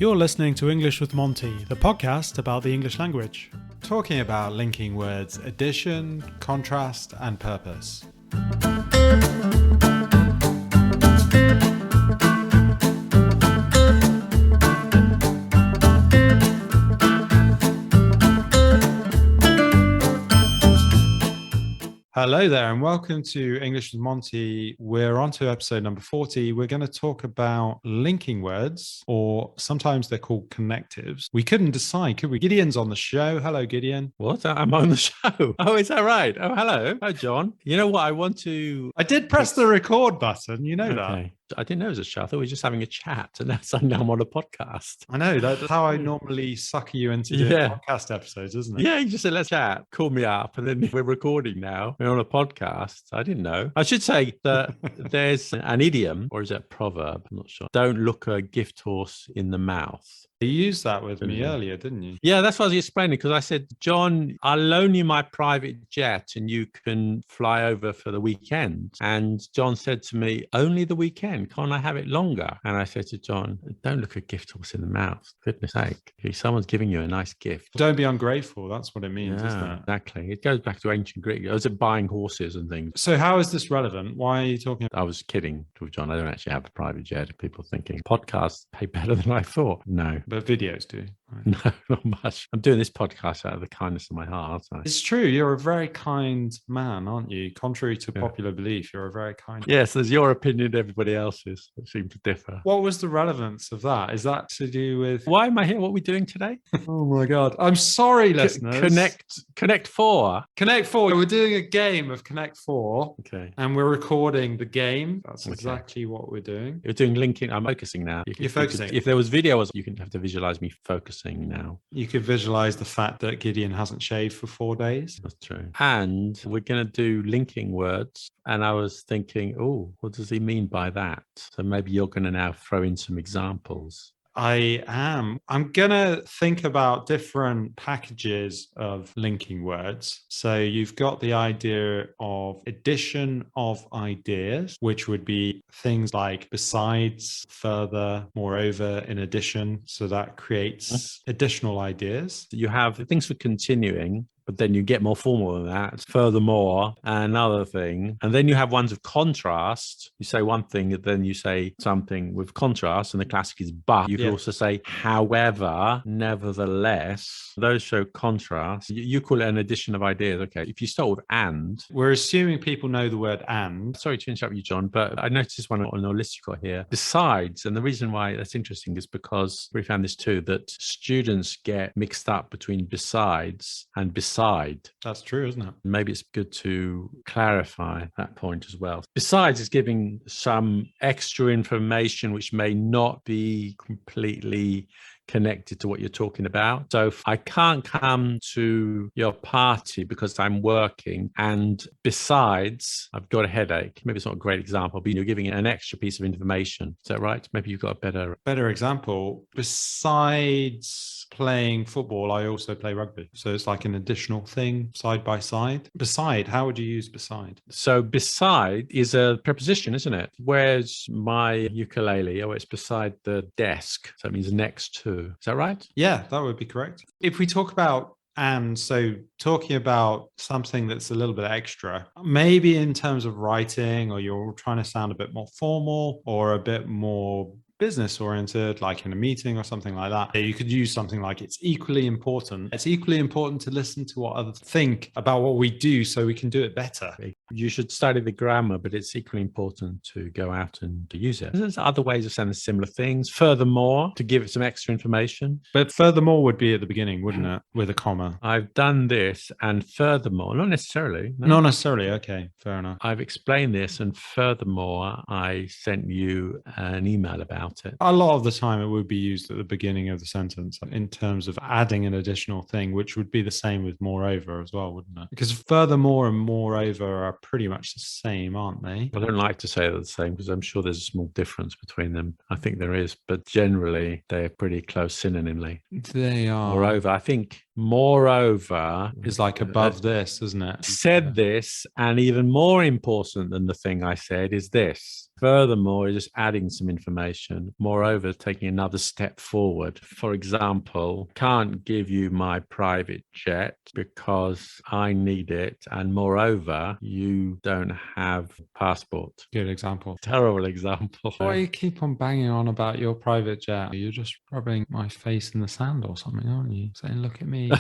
You're listening to English with Monty, the podcast about the English language. Talking about linking words addition, contrast, and purpose. Hello there and welcome to English with Monty. We're on to episode number 40. We're going to talk about linking words, or sometimes they're called connectives. We couldn't decide, could we? Gideon's on the show. Hello, Gideon. What? I'm on the show. Oh, is that right? Oh, hello. Hi, John. You know what? I did press the record button. You know that. I didn't know it was a show. I thought we were just having a chat, and now I'm on a podcast. I know. That's how I normally sucker you into doing podcast episodes, isn't it? Yeah, you just said, let's chat. Call me up, and then we're recording now. We're on a podcast. I didn't know. I should say that there's an idiom, or is it a proverb? I'm not sure. Don't look a gift horse in the mouth. You used that with me earlier, didn't you? Yeah, that's what I was explaining, because I said, John, I'll loan you my private jet and you can fly over for the weekend. And John said to me, only the weekend? Can't I have it longer? And I said to John, don't look a gift horse in the mouth. Goodness sake. If someone's giving you a nice gift. Don't be ungrateful. That's what it means, isn't it? Exactly. It goes back to ancient Greek. I was buying horses and things. So how is this relevant? Why are you talking? I was kidding with John. I don't actually have a private jet. People thinking podcasts pay better than I thought. No. But videos do. Right? No, not much. I'm doing this podcast out of the kindness of my heart. It's true. You're a very kind man, aren't you? Contrary to popular belief, you're a very kind man. Yes, there's your opinion, everybody else's. It seem to differ. What was the relevance of that? Is that to do with... Why am I here? What are we doing today? Oh my God. I'm sorry, listeners. Connect 4. Connect 4. We're doing a game of Connect 4. Okay. And we're recording the game. That's exactly what we're doing. You're doing linking. I'm focusing now. You're focusing. If there was video, you can have to visualize me focusing now. You could visualize the fact that Gideon hasn't shaved for 4 days. That's true. And we're going to do linking words. And I was thinking, oh, what does he mean by that? So maybe you're going to now throw in some examples. I am. I'm going to think about different packages of linking words. So you've got the idea of addition of ideas, which would be things like besides, further, moreover, in addition. So that creates additional ideas. You have things for continuing, but then you get more formal than that. Furthermore, another thing. And then you have ones of contrast. You say one thing, and then you say something with contrast, and the classic is but. You can also say, however, nevertheless. Those show contrast. You call it an addition of ideas. Okay, if you start with and. We're assuming people know the word and. Sorry to interrupt you, John, but I noticed this one on your list you've got here. Besides, and the reason why that's interesting is because we found this too, that students get mixed up between besides and beside. That's true, isn't it? Maybe it's good to clarify that point as well. Besides, it's giving some extra information which may not be completely connected to what you're talking about. So if I can't come to your party because I'm working, and besides, I've got a headache. Maybe it's not a great example, but you're giving it an extra piece of information. Is that right? Maybe you've got a better example. Besides playing football, I also play rugby. So it's like an additional thing side by side. Beside, how would you use beside? So beside is a preposition, isn't it? Where's my ukulele? Oh, it's beside the desk. So it means next to. Is that right? Yeah, that would be correct. If we talk about and so talking about something that's a little bit extra, maybe in terms of writing, or you're trying to sound a bit more formal or a bit more business oriented, like in a meeting or something like that, you could use something like it's equally important. It's equally important to listen to what others think about what we do so we can do it better. You should study the grammar, but it's equally important to go out and to use it. There's other ways of saying similar things. Furthermore, to give it some extra information. But furthermore would be at the beginning, wouldn't it? With a comma. I've done this, and furthermore, not necessarily. No. Not necessarily. Okay, fair enough. I've explained this, and furthermore, I sent you an email about it. A lot of the time it would be used at the beginning of the sentence in terms of adding an additional thing, which would be the same with moreover as well, wouldn't it? Because furthermore and moreover are pretty much the same, aren't they? I don't like to say they're the same because I'm sure there's a small difference between them. I think there is, but generally they're pretty close synonymly. They are. Moreover, I think Moreover, Is like above this, isn't it? said this, and even more important than the thing I said is this. Furthermore, just adding some information. Moreover, taking another step forward. For example, can't give you my private jet because I need it. And moreover, you don't have a passport. Good example. Terrible example. Why you keep on banging on about your private jet? You're just rubbing my face in the sand or something, aren't you? Saying, look at me.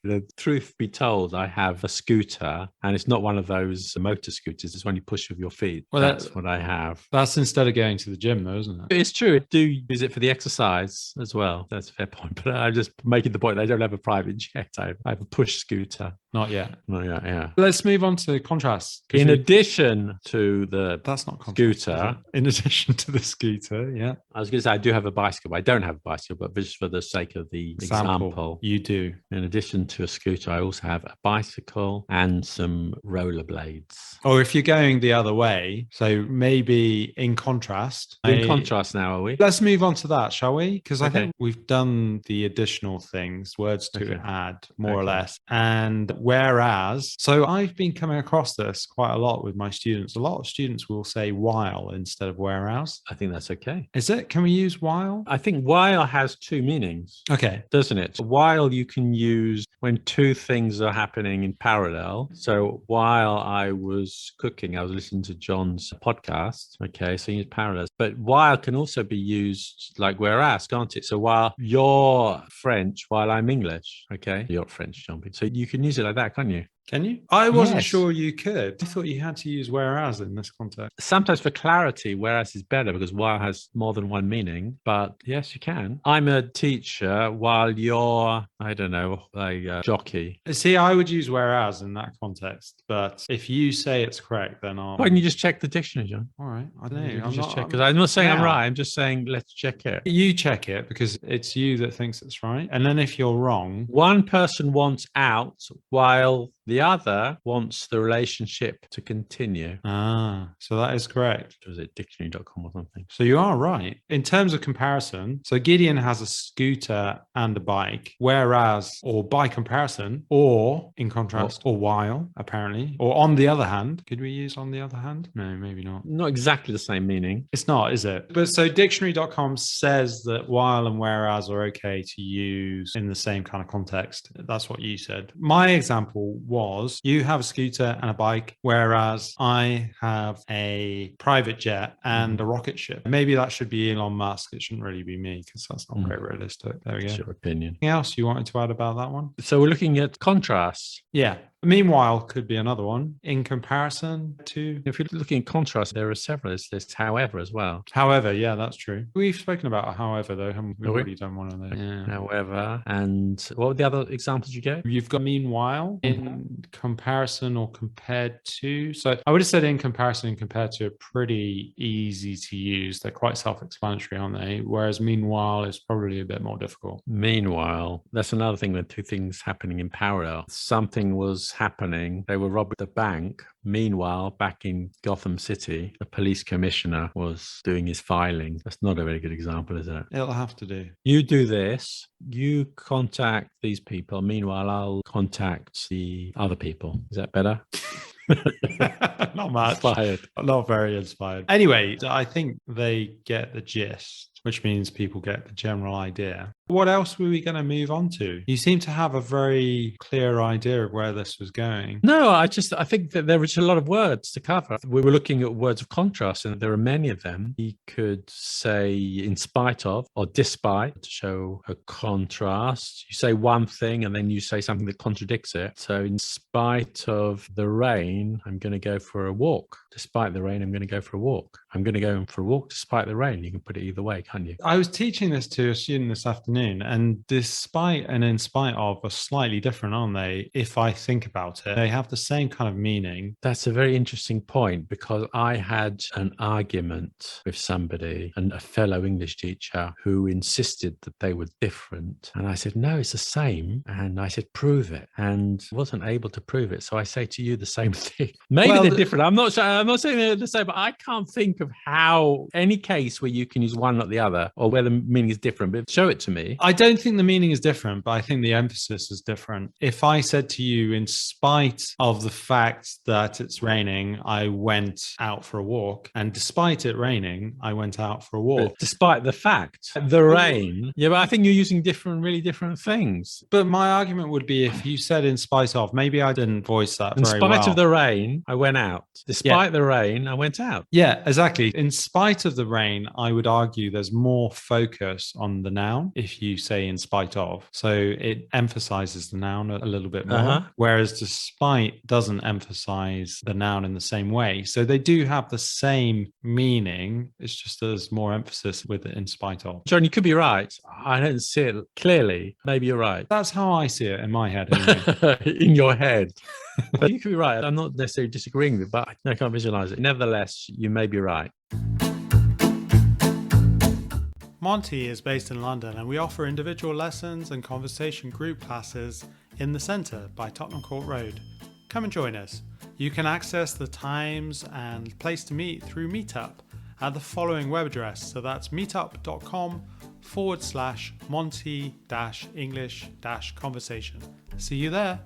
The truth be told, I have a scooter, and it's not one of those motor scooters. It's one you push with your feet. Well, that's what I have. That's instead of going to the gym, though, isn't it? It's true. I do use it for the exercise as well. That's a fair point. But I'm just making the point that I don't have a private jet. I have a push scooter. Not yet. Not yet, yeah. Let's move on to contrast. In addition to the that's not contrast, scooter. In addition to the scooter, yeah. I was going to say I do have a bicycle, but I don't have a bicycle, but just for the sake of the example. You do. In addition to a scooter, I also have a bicycle and some rollerblades. Or if you're going the other way, so maybe in contrast. In contrast now, are we? Let's move on to that, shall we? Because I think we've done the additional things, words to add, more or less. And whereas, so I've been coming across this quite a lot with my students. A lot of students will say while instead of whereas. I think that's okay. Is it? Can we use while? I think while has two meanings. Okay. Doesn't it? While you can use when two things are happening in parallel. So while I was cooking, I was listening to Jon's podcast. Okay, so you use parallels. But while can also be used like whereas, can't it? So while you're French, while I'm English. Okay, you're French, John. So you can use it like that, can't you? Can you? I wasn't sure you could. I thought you had to use whereas in this context. Sometimes for clarity, whereas is better because while has more than one meaning. But yes, you can. I'm a teacher while you're, I don't know, a jockey. See, I would use whereas in that context. But if you say it's correct, then I'll... Why don't you just check the dictionary, John? All right. I don't know. I'm just check because I'm not saying I'm right. I'm just saying let's check it. You check it because it's you that thinks it's right. And then if you're wrong... One person wants out while the other wants the relationship to continue. Ah, so that is correct. Was it dictionary.com or something? So you are right. In terms of comparison, so Gideon has a scooter and a bike, whereas, or by comparison, or in contrast, or while, apparently, or on the other hand. Could we use on the other hand? No, maybe not. Not exactly the same meaning. It's not, is it? But so dictionary.com says that while and whereas are okay to use in the same kind of context. That's what you said. My example was you have a scooter and a bike, whereas I have a private jet and a rocket ship. Maybe that should be Elon Musk. It shouldn't really be me because that's not very realistic. There we go. That's your opinion. Anything else you wanted to add about that one? So we're looking at contrasts. Yeah. Meanwhile could be another one in comparison to. If you're looking at contrast, there are several. There's however as well. However, yeah, that's true. We've spoken about however, though, haven't we? We've already done one of those. Yeah. However, and what were the other examples you gave? You've got meanwhile, in comparison or compared to. So I would have said in comparison and compared to are pretty easy to use. They're quite self-explanatory, aren't they? Whereas meanwhile is probably a bit more difficult. Meanwhile, that's another thing with two things happening in parallel. Something was happening. They were robbing the bank. Meanwhile, back in Gotham City, the police commissioner was doing his filing. That's not a very good example, is it? It'll have to do. You do this. You contact these people. Meanwhile, I'll contact the other people. Is that better? Not much. Inspired. Not very inspired. Anyway, I think they get the gist, which means people get the general idea. What else were we going to move on to? You seem to have a very clear idea of where this was going. No, I think that there was a lot of words to cover. We were looking at words of contrast, and there are many of them. You could say in spite of or despite to show a contrast. You say one thing and then you say something that contradicts it. So in spite of the rain, I'm going to go for a walk. Despite the rain, I'm going to go for a walk. I'm going to go for a walk despite the rain. You can put it either way, can't you? I was teaching this to a student this afternoon, and despite and in spite of are slightly different, aren't they? If I think about it, they have the same kind of meaning. That's a very interesting point, because I had an argument with somebody, and a fellow English teacher, who insisted that they were different. And I said, no, it's the same. And I said, prove it. And wasn't able to prove it. So I say to you the same thing. Maybe they're different. I'm not saying they're the same, but I can't think of how any case where you can use one, not the other, or where the meaning is different. But show it to me. be. I don't think the meaning is different, but I think the emphasis is different. If I said to you, in spite of the fact that it's raining, I went out for a walk, and despite it raining, I went out for a walk. But despite the fact, the rain. Yeah, but I think you're using really different things. But my argument would be if you said in spite of, maybe I didn't voice that In very spite well. of the rain, I went out. Despite the rain, I went out. Yeah, exactly. In spite of the rain, I would argue there's more focus on the noun if you say in spite of. So it emphasizes the noun a little bit more, whereas despite doesn't emphasize the noun in the same way. So they do have the same meaning. It's just there's more emphasis with it in spite of. John, you could be right. I don't see it clearly. Maybe you're right. That's how I see it in my head. Anyway. In your head. But you could be right. I'm not necessarily disagreeing with it, but I can't visualize it. Nevertheless, you may be right. Monty is based in London, and we offer individual lessons and conversation group classes in the centre by Tottenham Court Road. Come and join us. You can access the times and place to meet through Meetup at the following web address. So that's meetup.com/Monty-English-conversation. See you there.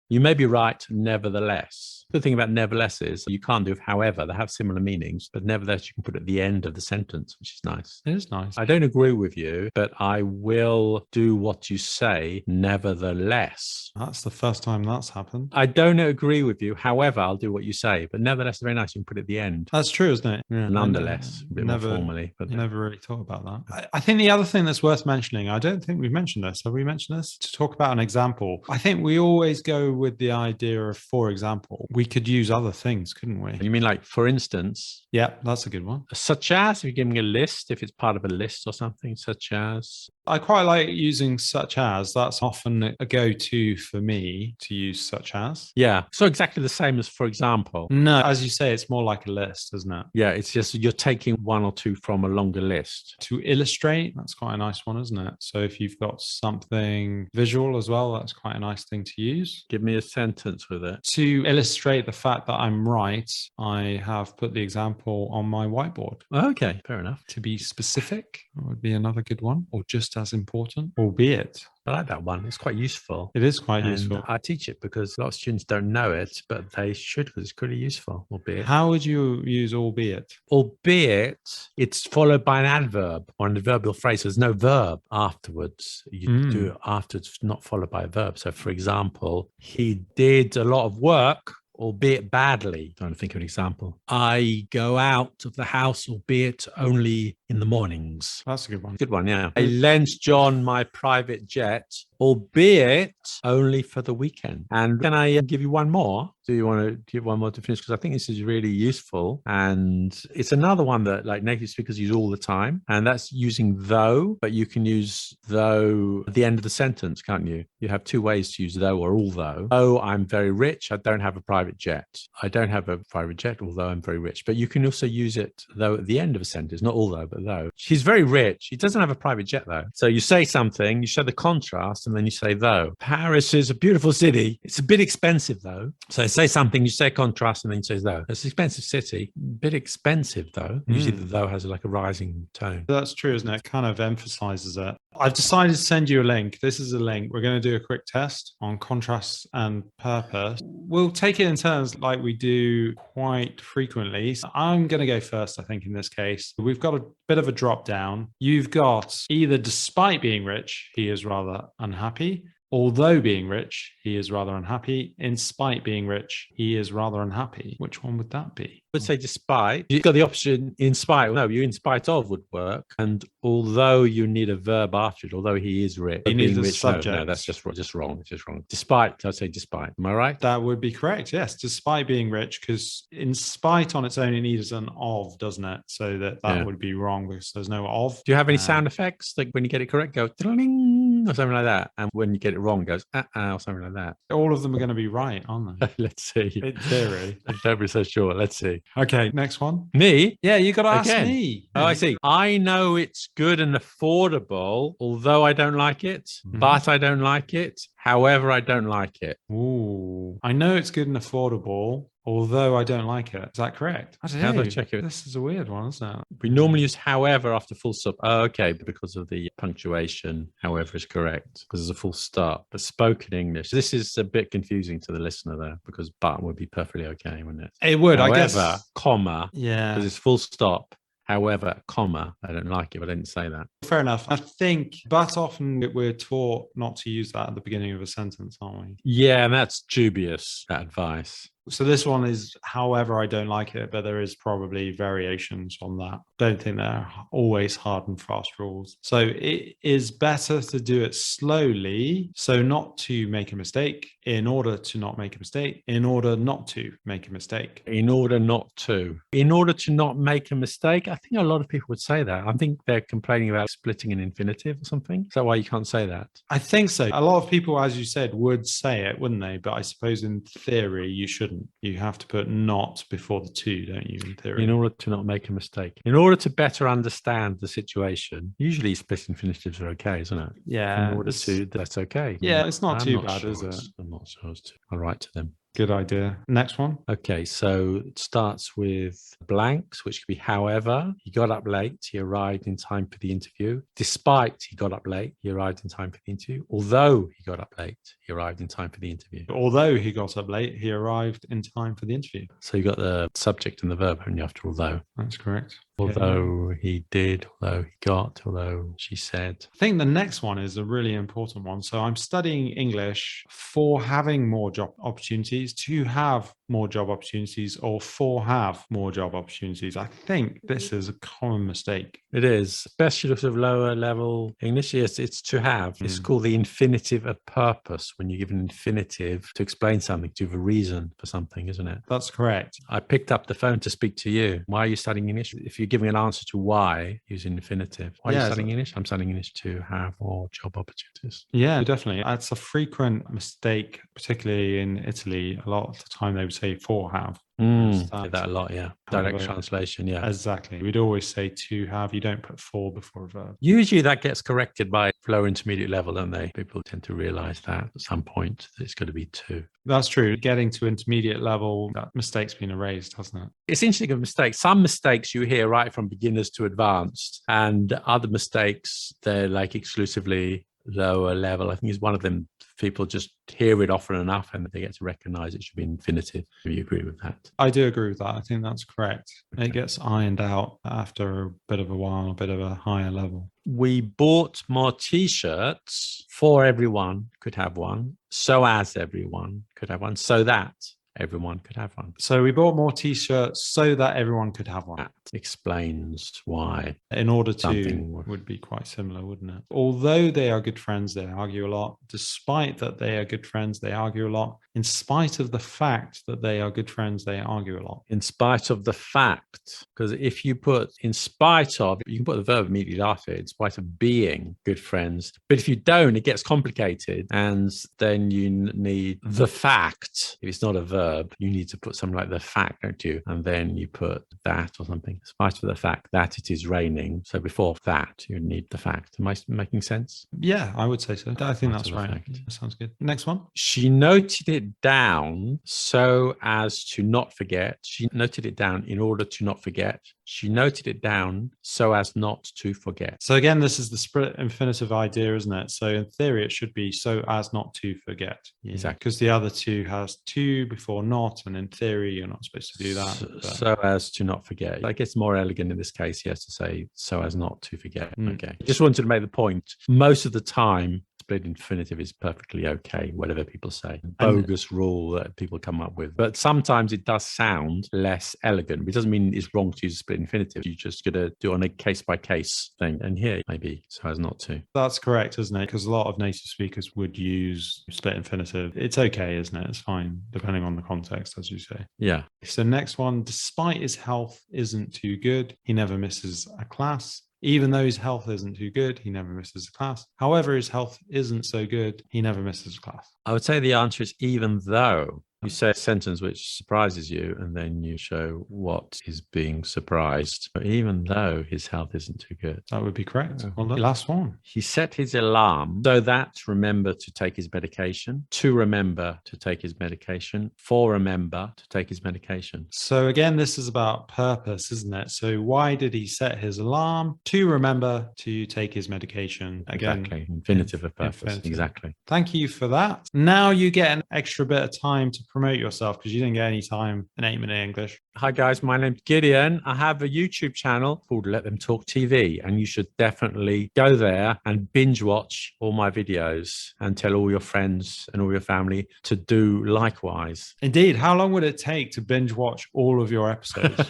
You may be right, nevertheless. The thing about nevertheless is you can't do however. They have similar meanings, but nevertheless you can put it at the end of the sentence, which is nice. It is nice. I don't agree with you, but I will do what you say, nevertheless. That's the first time that's happened. I don't agree with you. However, I'll do what you say, but nevertheless, very nice. You can put it at the end. That's true, isn't it? Yeah, nonetheless, a bit more formally. But never really thought about that. I think the other thing that's worth mentioning, I don't think we've mentioned this. Have we mentioned this? To talk about an example. I think we always go with the idea of, for example. We could use other things, couldn't we? You mean like, for instance? Yeah, that's a good one. Such as, if you're giving a list, if it's part of a list or something, such as. I quite like using such as. That's often a go-to for me to use such as. Yeah. So exactly the same as, for example. No, as you say, it's more like a list, isn't it? Yeah, it's just you're taking one or two from a longer list. To illustrate, that's quite a nice one, isn't it? So if you've got something visual as well, that's quite a nice thing to use. Give me a sentence with it. To illustrate the fact that I'm right, I have put the example on my whiteboard. Okay, fair enough. To be specific would be another good one, or just as important, albeit. I like that one. It's quite useful. It is quite useful. I teach it because a lot of students don't know it, but they should because it's pretty useful, albeit. How would you use albeit? Albeit, it's followed by an adverb or an adverbial phrase. So there's no verb afterwards. You do it afterwards, not followed by a verb. So, for example, he did a lot of work, albeit badly. Trying to think of an example. I go out of the house, albeit only in the mornings. That's a good one. Good one, yeah. I lent John my private jet, albeit only for the weekend. And can I give you one more? Do you want to give one more to finish? Because I think this is really useful. And it's another one that like native speakers use all the time. And that's using though, but you can use though at the end of the sentence, can't you? You have two ways to use though or although. Oh, I'm very rich. I don't have a private jet. I don't have a private jet, although I'm very rich. But you can also use it though at the end of a sentence, not although, but though. She's very rich. He doesn't have a private jet though. So you say something, you show the contrast, and then you say though. Paris is a beautiful city. It's a bit expensive though. So say something, you say contrast, and then you say though. It's an expensive city. A bit expensive though. Usually the though has like a rising tone. That's true, isn't it? It kind of emphasizes it. I've decided to send you a link. This is a link. We're going to do a quick test on contrast and purpose. We'll take it in turns like we do quite frequently. So I'm going to go first, I think, in this case. We've got a bit of a drop down. You've got either despite being rich, he is rather unhappy. Although being rich, he is rather unhappy. In spite being rich, he is rather unhappy. Which one would that be? I would say despite. You've got the option in spite. No, you in spite of would work. And although you need a verb after it, although he is rich. He needs a rich, subject. No, that's just wrong. It's just wrong. Despite, I'd say despite. Am I right? That would be correct. Yes, despite being rich, because in spite on its own, it needs an of, doesn't it? So that would be wrong because there's no of. Do you have any sound effects? Like when you get it correct, go ding or something like that. And when you get it wrong, goes or something like that. All of them are going to be right, aren't they? Let's see. In theory. Don't be so sure. Let's see. Okay, next one. Me? Yeah, you got to ask Again. me. Oh, I see. I know it's good and affordable, although I don't like it, but I don't like it. However, I don't like it. Ooh, I know it's good and affordable, Although I don't like it. Is that correct? I don't How do I know. check it? This is a weird one, isn't it? We normally use however after full stop. Oh, okay, because of the punctuation, however is correct, because there's a full stop. But spoken English, this is a bit confusing to the listener there, because but would be perfectly okay, wouldn't it? It would, However, I guess. comma, Yeah. because it's full stop. However, comma, I don't like it, but I didn't say that. Fair enough. I think, but often we're taught not to use that at the beginning of a sentence, aren't we? Yeah, and that's dubious, that advice. So this one is, however, I don't like it, but there is probably variations on that. Don't think they're always hard and fast rules. So it is better to do it slowly, so not to make a mistake, in order to not make a mistake, in order not to make a mistake. In order not to. In order to not make a mistake, I think a lot of people would say that. I think they're complaining about splitting an infinitive or something. Is that why you can't say that? I think so. A lot of people, as you said, would say it, wouldn't they? But I suppose in theory, you shouldn't. You have to put not before the to, don't you, in theory? In order to not make a mistake. In order to better understand the situation, usually split infinitives are okay, isn't it? Yeah. In order to, that's okay. Yeah, it's not I'm too not bad, sure is it? I'm not sure. I'll write to them. Good idea. Next one. Okay, so it starts with blanks, which could be however, he got up late, he arrived in time for the interview. Despite he got up late, he arrived in time for the interview. Although he got up late, he arrived in time for the interview. Although he got up late, he arrived in time for the interview. So you got the subject and the verb, haven't you, after although? That's correct. Although he did, although he got, although she said. I think the next one is a really important one. So I'm studying English for having more job opportunities, to have more job opportunities, or for have more job opportunities. I think this is a common mistake. It is, especially sort of lower level English. Yes, it's to have. It's called the infinitive of purpose. When you give an infinitive to explain something, to have a reason for something, isn't it? That's correct. I picked up the phone to speak to you. Why are you studying English? If you're giving an answer to why, use infinitive. Why are you studying English? I'm studying English to have more job opportunities. Yeah, definitely. That's a frequent mistake, particularly in Italy. A lot of the time they would say for have. That a lot, yeah. Direct translation, yeah. Exactly. We'd always say to have. You don't put for before a verb. Usually that gets corrected by lower intermediate level, don't they? People tend to realize that at some point that it's got to be to. That's true. Getting to intermediate level, that mistake's been erased, hasn't it? It's interesting of mistakes. Some mistakes you hear right from beginners to advanced, and other mistakes, they're like exclusively lower level. I think is one of them. People just hear it often enough and they get to recognize it should be infinitive. Do you agree with that? I do agree with that. I think that's correct. Okay. It gets ironed out after a bit of a while, a bit of a higher level. We bought more t-shirts for everyone could have one, so as everyone could have one, so that everyone could have one. So we bought more t-shirts so that everyone could have one. That explains why. In order to Something would be quite similar, wouldn't it? Although they are good friends, they argue a lot. Despite that they are good friends, they argue a lot. In spite of the fact that they are good friends, they argue a lot. In spite of the fact, because if you put in spite of, you can put the verb immediately after it, in spite of being good friends. But if you don't, it gets complicated. And then you need the fact. If it's not a verb, you need to put something like the fact, don't you? And then you put that or something. In spite of the fact that it is raining. So before that, you need the fact. Am I making sense? Yeah, I would say so. I think that's the right. fact. That sounds good. Next one. She noted it down so as to not forget. She noted it down in order to not forget. She noted it down so as not to forget. So again, this is the split infinitive idea, isn't it? So in theory, it should be so as not to forget. Exactly. Because the other two has to before not, and in theory, you're not supposed to do that. So as to not forget. I guess more elegant in this case, yes, to say so as not to forget. Okay. Just wanted to make the point. Most of the time, split infinitive is perfectly okay, whatever people say. Bogus rule that people come up with. But sometimes it does sound less elegant. It doesn't mean it's wrong to use a split infinitive. You just got to do it on a case-by-case thing. And here, maybe so as not to. That's correct, isn't it? Because a lot of native speakers would use split infinitive. It's okay, isn't it? It's fine, depending on the context, as you say. Yeah. So next one, despite his health isn't too good, he never misses a class. Even though his health isn't too good, he never misses a class. However, his health isn't so good, he never misses a class. I would say the answer is even though You say a sentence which surprises you, and then you show what is being surprised, even though his health isn't too good. That would be correct. Oh. Well, the last one. He set his alarm so that remember to take his medication, to remember to take his medication, for remember to take his medication. So again, this is about purpose, isn't it? So why did he set his alarm? To remember to take his medication. Again, Exactly. Infinitive of purpose. infinitive. Exactly. Thank you for that. Now you get an extra bit of time to promote yourself because you didn't get any time in 8-minute English. Hi guys, my name's Gideon. I have a YouTube channel called Let Them Talk TV, and you should definitely go there and binge watch all my videos and tell all your friends and all your family to do likewise. Indeed. How long would it take to binge watch all of your episodes?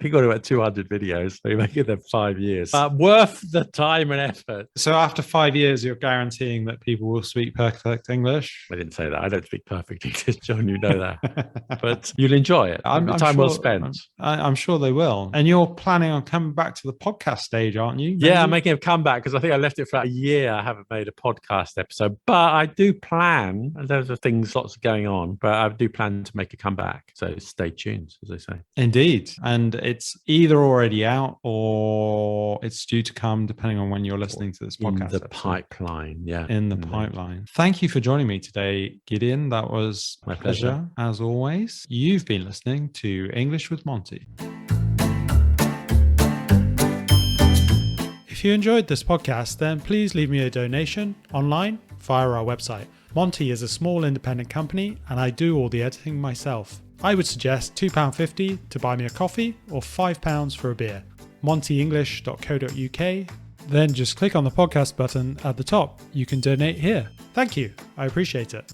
We got about 200 videos, so you make it them 5 years. But worth the time and effort. So after 5 years, you're guaranteeing that people will speak perfect English? I didn't say that. I don't speak perfect English, John. You know that. But you'll enjoy it. I'm time sure, well spent. I'm sure they will. And you're planning on coming back to the podcast stage, aren't you? Yeah, I'm making a comeback because I think I left it for a year. I haven't made a podcast episode, but I do plan. There's things, lots going on, but I do plan to make a comeback. So stay tuned, as they say. Indeed. And it's either already out or it's due to come, depending on when you're listening to this podcast. In the pipeline, yeah. In the pipeline. Thank you for joining me today, Gideon. That was My a pleasure, as always. You've been listening to English with Monty. If you enjoyed this podcast, then please leave me a donation online via our website. Monty is a small independent company and I do all the editing myself. I would suggest £2.50 to buy me a coffee or £5 for a beer. montyenglish.co.uk. Then just click on the podcast button at the top. You can donate here. Thank you. I appreciate it.